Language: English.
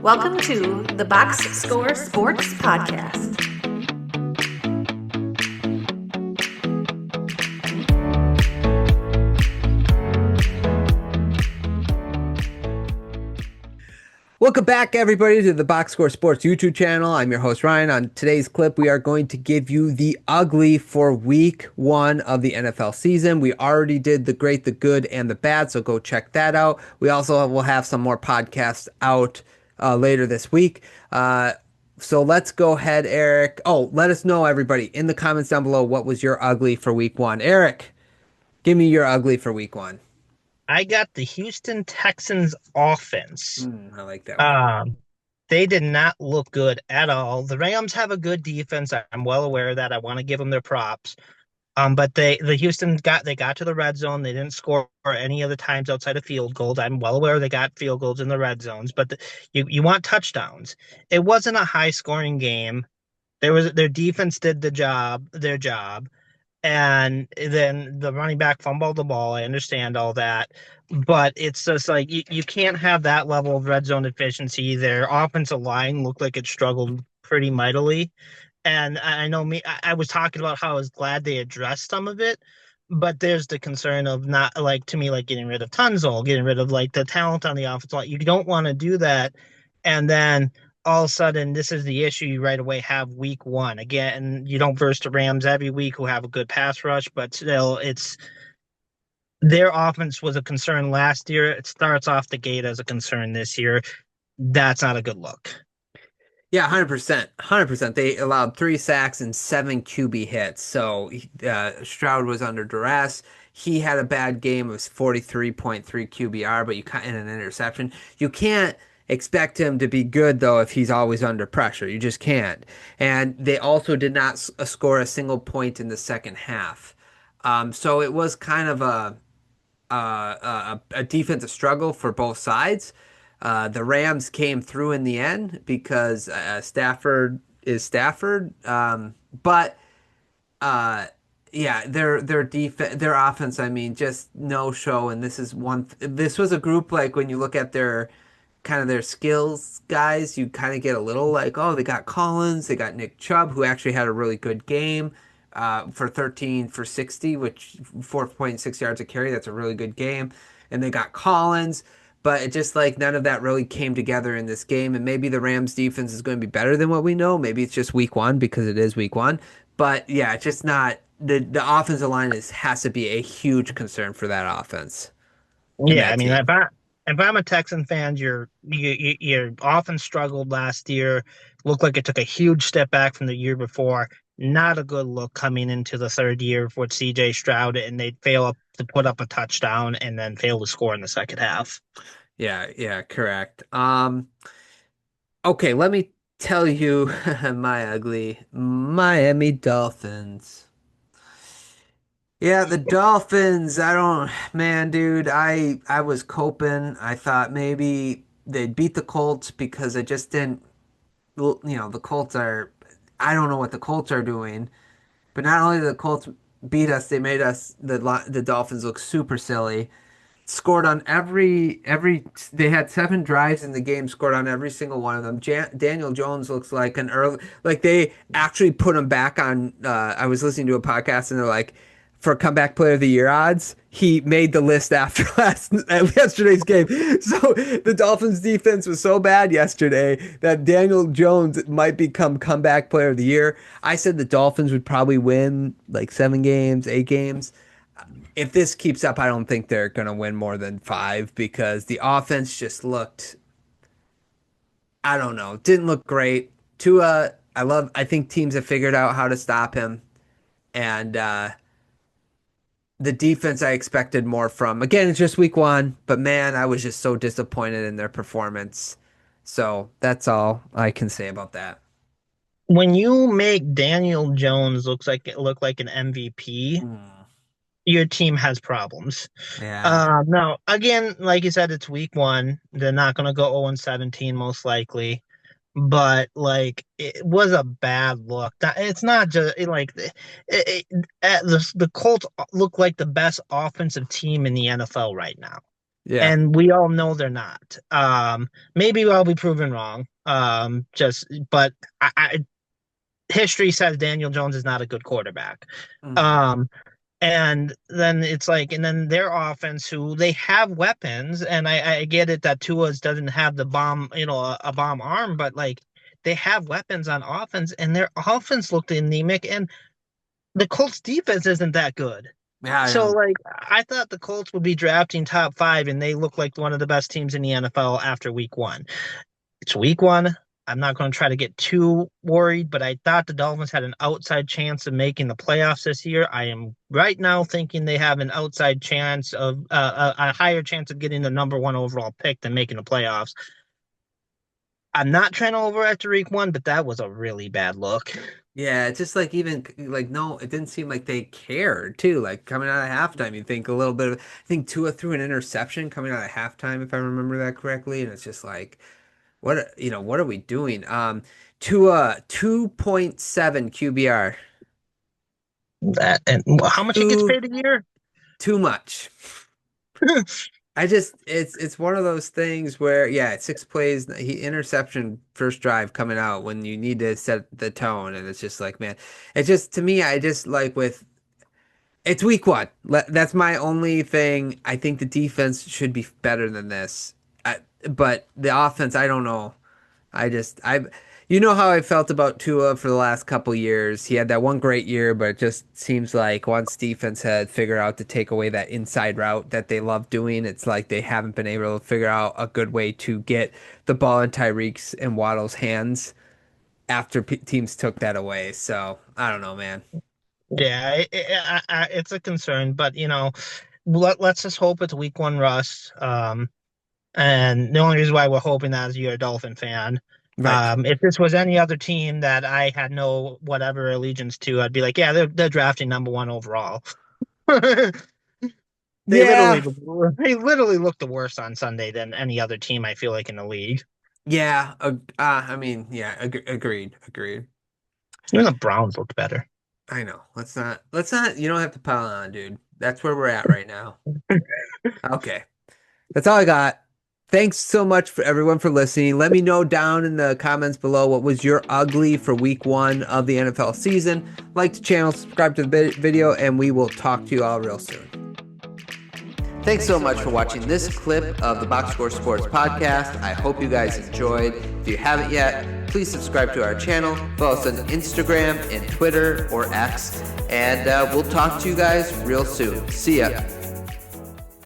Welcome to the Box Score Sports Podcast. Welcome back, everybody, to the Box Score Sports YouTube channel. I'm your host, Ryan. On today's clip, we are going to give you the ugly for week one of the NFL season. We already did the great, the good, and the bad, so go check that out. We also will have some more podcasts out later this week. So let's go ahead, Eric. Oh, let us know, everybody, in the comments down below, what was your ugly for week one. Eric, give me your ugly for week one. I got the Houston Texans offense. I like that one. They did not look good at all. The Rams have a good defense. I'm well aware of that. I want to give them their props. But the Houston got to the red zone. They didn't score any other times outside of field goals. I'm well aware they got field goals in the red zones, but you want touchdowns. It wasn't a high scoring game. Their defense did their job. And then the running back fumbled the ball. I understand all that, but it's just like you can't have that level of red zone efficiency. Their offensive line looked like it struggled pretty mightily. And I know I was talking about how I was glad they addressed some of it, but there's the concern of not like to me, like getting rid of Tunzel, getting rid of like the talent on the offensive line. You don't want to do that. And then all of a sudden, this is the issue you right away have week one. Again, you don't verse the Rams every week who have a good pass rush, but still, it's their offense was a concern last year. It starts off the gate as a concern this year. That's not a good look. Yeah, 100%. 100%. They allowed 3 sacks and 7 QB hits. So Stroud was under duress. He had a bad game. It was 43.3 QBR, but in an interception. You can't expect him to be good, though, if he's always under pressure. You just can't. And they also did not score a single point in the second half. So it was kind of a defensive struggle for both sides. The Rams came through in the end because Stafford is Stafford. But yeah, their offense, I mean, just no show. And this is this was a group like when you look at their kind of their skills guys, you kind of get a little like, oh, they got Collins, they got Nick Chubb, who actually had a really good game. For 13 for 60, which 4.6 yards a carry. That's a really good game. And they got Collins, but it just like none of that really came together in this game. And maybe the Rams defense is going to be better than what we know. Maybe it's just week one because it is week one. But yeah, it's just not the offensive line has to be a huge concern for that offense. Yeah, I mean, if I'm a Texan fan, your offense struggled last year. Looked like it took a huge step back from the year before. Not a good look coming into the third year with CJ Stroud, and they fail to put up a touchdown and then fail to score in the second half. Yeah, correct. Okay, let me tell you my ugly Miami Dolphins. Yeah, the Dolphins, man, dude, I was coping. I thought maybe they'd beat the Colts because I just didn't, the Colts are, I don't know what the Colts are doing, but not only did the Colts beat us, they made the Dolphins look super silly. Scored on every they had 7 drives in the game, scored on every single one of them. Daniel Jones looks like an early, like they actually put him back on. I was listening to a podcast and they're like, for comeback player of the year odds, he made the list after yesterday's game. So the Dolphins defense was so bad yesterday that Daniel Jones might become comeback player of the year. I said the Dolphins would probably win like 7 games, 8 games. If this keeps up, I don't think they're going to win more than 5 because the offense just looked, I don't know, didn't look great. Tua, I think teams have figured out how to stop him. And the defense I expected more from. Again, it's just week one, but man, I was just so disappointed in their performance. So that's all I can say about that. When you make Daniel Jones look like an MVP, your team has problems. Yeah. Now, again, like you said, it's week one. They're not going to go 0-17 most likely, but like it was a bad look. It's not just like the Colts look like the best offensive team in the NFL right now. Yeah. and we all know they're not. Maybe I'll be proven wrong. But history says Daniel Jones is not a good quarterback. Mhm. Um, and then it's like, and then their offense, who they have weapons, and I get it that Tua's doesn't have the bomb, a bomb arm, but like they have weapons on offense, and their offense looked anemic, and the Colts defense isn't that good. Yeah, I So know. like I thought the Colts would be drafting top five, and they look like one of the best teams in the NFL after week one. It's week one. I'm not going to try to get too worried, but I thought the Dolphins had an outside chance of making the playoffs this year. I am right now thinking they have an outside chance of a higher chance of getting the number one overall pick than making the playoffs. I'm not trying to overact to week one, but that was a really bad look. Yeah, it's just like even like no, it didn't seem like they cared too. Like coming out of halftime, you think a little bit of I think Tua threw an interception coming out of halftime, if I remember that correctly, and it's just like what are we doing? Tua 2.7 QBR. That and how much he gets Too paid a year? too much. I just it's one of those things where yeah, 6 plays, he interception first drive coming out when you need to set the tone, and it's just like man, it just to me I just like with it's week one. That's my only thing. I think the defense should be better than this, but the offense I don't know. You know how I felt about Tua for the last couple years. He had that one great year, but it just seems like once defense had figured out to take away that inside route that they love doing, it's like they haven't been able to figure out a good way to get the ball in Tyreek's and Waddle's hands after teams took that away. So I don't know, man. Yeah, it's a concern, but let's just hope it's week one rust. And the only reason why we're hoping that is you're a Dolphin fan. Right. If this was any other team that I had no whatever allegiance to, I'd be like, yeah, they're drafting number one overall. They Yeah. literally looked the worst on Sunday than any other team I feel like in the league. Yeah. I mean, yeah. Agreed. Agreed. Even the Browns looked better. I know. Let's not. You don't have to pile on, dude. That's where we're at right now. Okay. That's all I got. Thanks so much for everyone for listening. Let me know down in the comments below what was your ugly for week one of the NFL season. Like the channel, subscribe to the video, and we will talk to you all real soon. Thanks so much for watching this clip of the Box Score Sports podcast. I hope you guys enjoyed. If you haven't yet, please subscribe to our channel. Follow us on Instagram and Twitter or X. And we'll talk to you guys real soon. See ya.